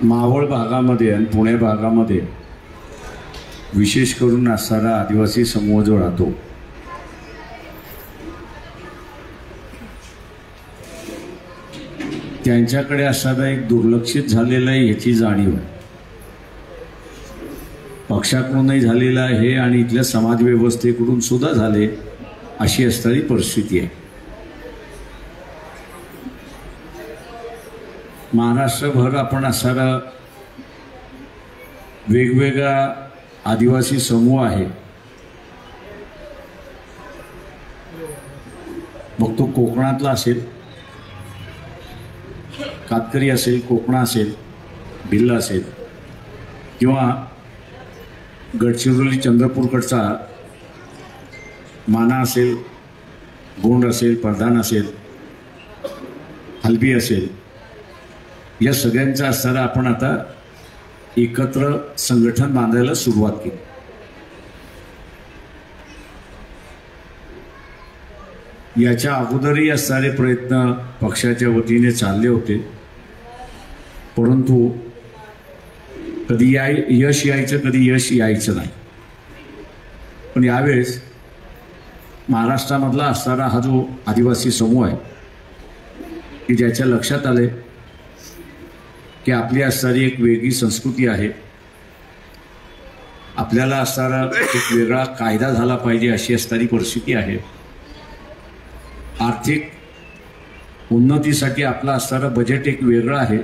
मावळ भागामध्ये आणि पुणे भागामध्ये विशेष करून असणारा आदिवासी समूह जो राहतो त्यांच्याकडे असणारा एक दुर्लक्षित झालेला आहे याची जाणीव आहे. पक्षाकडूनही झालेला आहे आणि इथल्या समाज व्यवस्थेकडून सुद्धा झाले अशी असणारी परिस्थिती आहे. महाराष्ट्रभर आपण असणारा वेगवेगळा आदिवासी समूह आहे. मग तो कोकणातला असेल, कातकरी असेल, कोकणा असेल, भिल्ल असेल किंवा गडचिरोली चंद्रपूरकडचा माना असेल, गोंड असेल, प्रधान असेल, हलबी असेल, या सगळ्यांचा असणारा आपण आता एकत्र संघटन बांधायला सुरुवात केली. याच्या अगोदरही असणारे प्रयत्न पक्षाच्या वतीने चालले होते, परंतु कधी यश यायचं, कधी यश यायचं नाही. पण यावेळेस महाराष्ट्रामधला असणारा हा जो आदिवासी समूह आहे की ज्याच्या लक्षात आले की आपली असणारी एक वेगळी संस्कृती आहे, आपल्याला असणारा एक वेगळा कायदा झाला पाहिजे अशी असणारी परिस्थिती आहे, आर्थिक उन्नतीसाठी आपला असणारा बजेट एक वेगळं आहे,